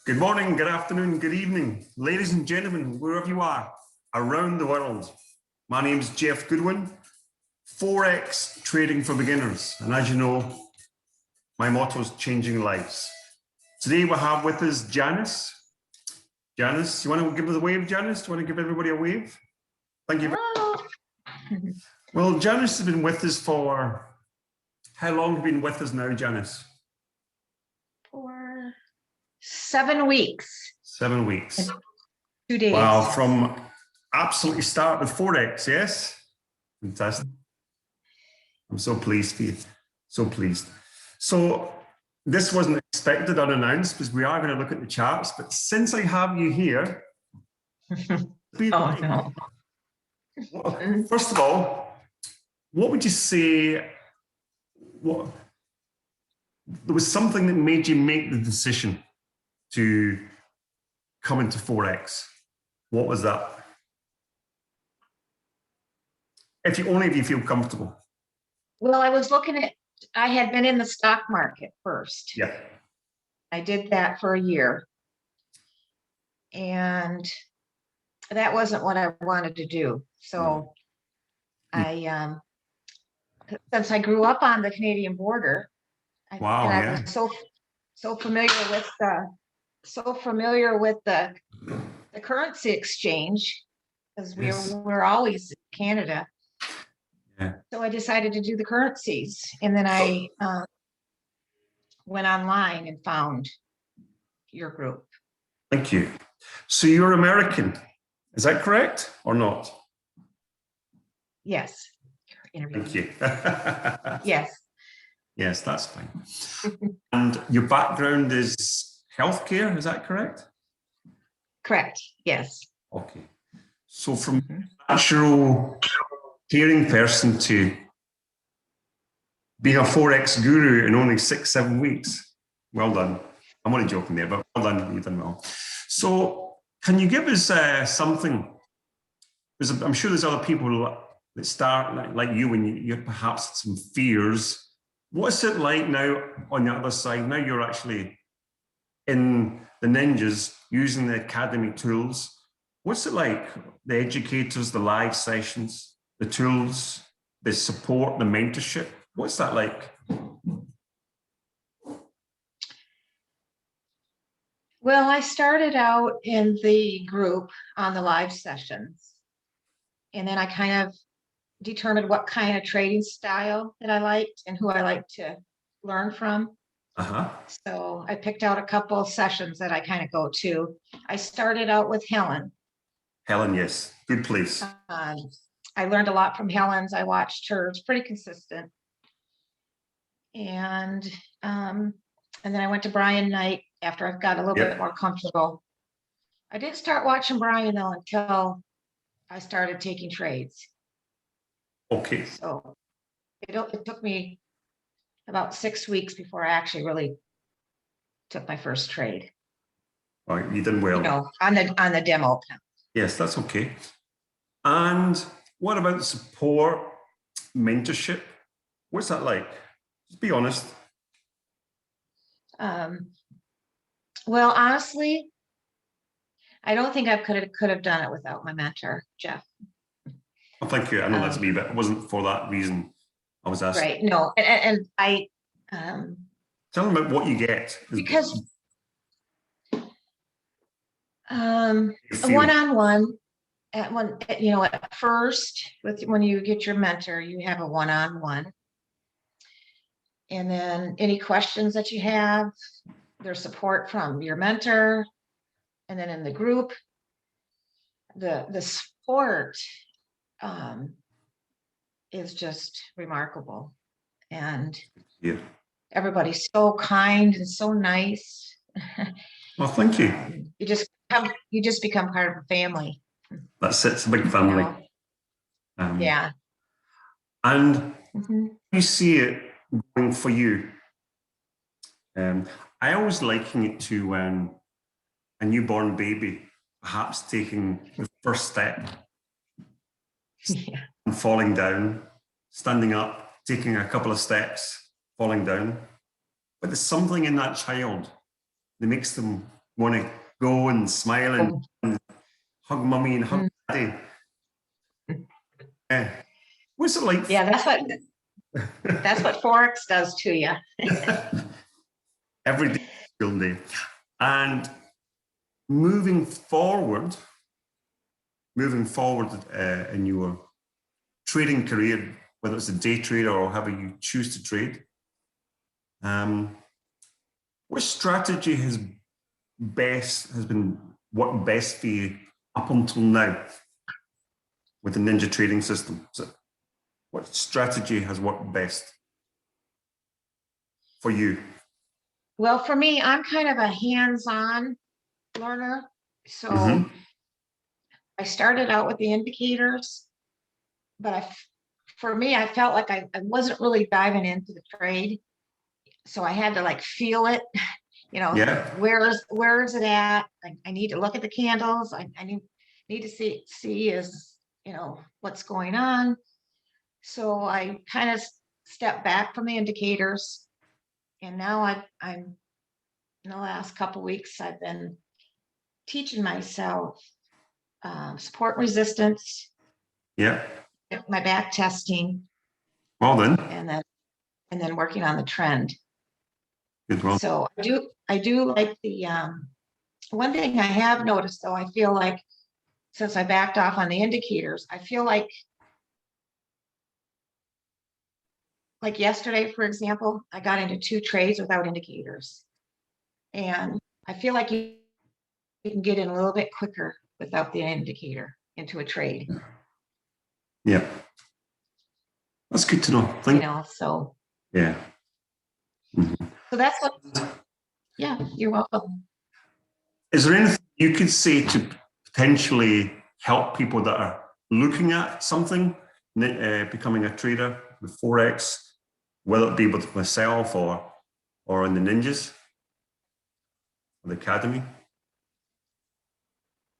Good morning, good afternoon, good evening, ladies and gentlemen, wherever you are around the world. My name is Jeff Goodwin, Forex Trading for Beginners. And as you know, my motto is changing lives. Today we have with us Janice. Janice, you want to give us a wave, Janice? Do you want to give everybody a wave? Thank you. Well, Janice has been with us for, how long have you been with us now, Janice? For 7 weeks. 7 weeks. And 2 days. Wow, from absolutely start with Forex, yes? Fantastic. I'm so pleased for you. So pleased. So this wasn't expected or announced because we are going to look at the charts, but since I have you here, no. First of all, what would you say, there was something that made you make the decision to come into Forex? What was that? If you feel comfortable. Well, I had been in the stock market first. Yeah. I did that for a year. And that wasn't what I wanted to do. So since I grew up on the Canadian border, I was so familiar with the currency exchange, because we're always in Canada. Yeah. So I decided to do the currencies, and then I went online and found your group. Thank you. So you're American, is that correct or not? Yes. Thank you. Yes. Yes, that's fine. And your background is healthcare, is that correct? Correct, yes. Okay. So from natural caring person to being a Forex guru in only 6-7 weeks. Well done. I'm only joking there, but well done. You've done well. So can you give us something? Because I'm sure there's other people that start like you when you perhaps had some fears. What's it like now on the other side? Now you're actually in the ninjas using the academy tools. What's it like? The educators, the live sessions, the tools, the support, the mentorship. What's that like? Well, I started out in the group on the live sessions, and then I kind of determined what kind of trading style that I liked and who I liked to learn from. So I picked out a couple of sessions that I kind of go to. I started out with Helen. Helen, yes, good place. I learned a lot from Helen's. I watched her. It's pretty consistent. And then I went to Brian Knight after I got a little bit more comfortable. I didn't start watching Brian though until I started taking trades. Okay. So it took me about 6 weeks before I actually really took my first trade. All right, you did well. You know, on the demo account. Yes, that's okay. And what about the support, mentorship? What's that like? Just be honest. Well, honestly, I don't think I could have done it without my mentor, Jeff. Well, thank you. I know that's me, but it wasn't for that reason I was asking. Right. No, and I tell them about what you get. Because one-on-one at first when you get your mentor, you have a one-on-one, and then any questions that you have, there's support from your mentor, and then in the group, the support is just remarkable, and everybody's so kind and so nice. Well, thank you. You just become part of a family. That's it. It's a big family. Yeah. And you see it going for you. I always liken it to a newborn baby, perhaps taking the first step, and falling down, standing up, taking a couple of steps, falling down. but there's something in that child that makes them want to go and smile and hug mummy and hug daddy. Yeah. What's it like? Yeah, that's what Forex does to you. Every day, school day. And moving forward in your trading career, whether it's a day trader or however you choose to trade, what strategy has been worked best for you up until now with the Ninja trading system? So what strategy has worked best for you? Well, for me, I'm kind of a hands-on learner. So I started out with the indicators, but for me, I felt like I wasn't really diving into the trade. So I had to like feel it, where is it at? I need to look at the candles. I need to see is, what's going on. So I kind of stepped back from the indicators. And now I'm in the last couple of weeks, I've been teaching myself support resistance. Yeah. My back testing. Well then. And then working on the trend. Good one. So I do like the one thing I have noticed though, I feel like since I backed off on the indicators, I feel like yesterday, for example, I got into 2 trades without indicators. And I feel like you can get in a little bit quicker without the indicator into a trade. Yeah. That's good to know. So. Yeah. So that's what, yeah, you're welcome. Is there anything you could say to potentially help people that are looking at something, becoming a trader with Forex, whether it be with myself or in the Ninjas, or the Academy?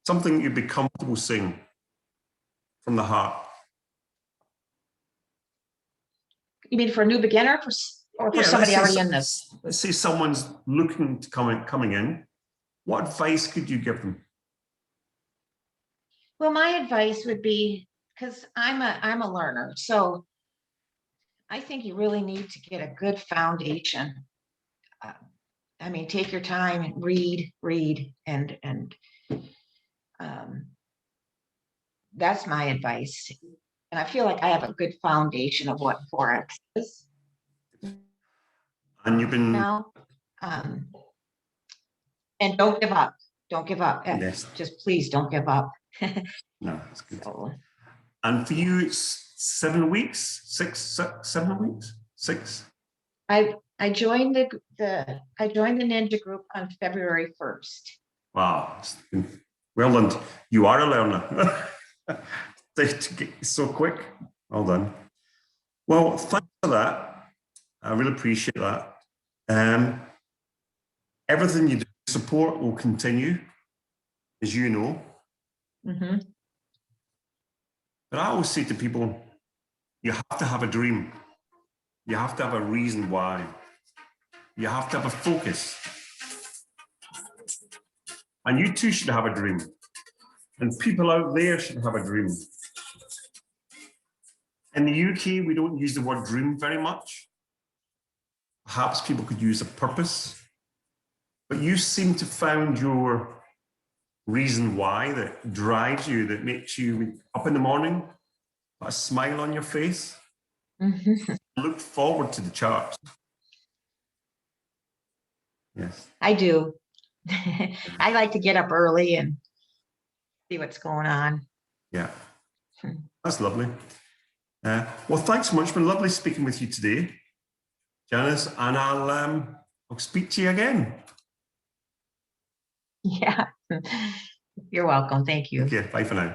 Something you'd be comfortable saying from the heart. You mean for a new beginner or for somebody already in this? Let's say someone's looking to coming in. What advice could you give them? Well, my advice would be, because I'm a learner, so I think you really need to get a good foundation. Take your time and read, and that's my advice. And I feel like I have a good foundation of what Forex is. And you've been now, and don't give up. Don't give up. Yes. Just please don't give up. No, that's good. So, and for you, it's 7 weeks, 7 weeks, 6. I joined the Ninja group on February 1st. Wow, well done. You are a learner. To get so quick. Well done. Well, thanks for that. I really appreciate that. Everything you do, support will continue, as you know. But I always say to people, you have to have a dream. You have to have a reason why. You have to have a focus. And you too should have a dream. And people out there should have a dream. In the UK, we don't use the word dream very much. Perhaps people could use a purpose. But you seem to found your reason why that drives you, that makes you up in the morning, put a smile on your face. Look forward to the charts. Yes. I do. I like to get up early and see what's going on. Yeah. That's lovely. Well, thanks so much. It's been lovely speaking with you today, Janice, and I'll speak to you again. Yeah. You're welcome. Thank you. Okay, bye for now.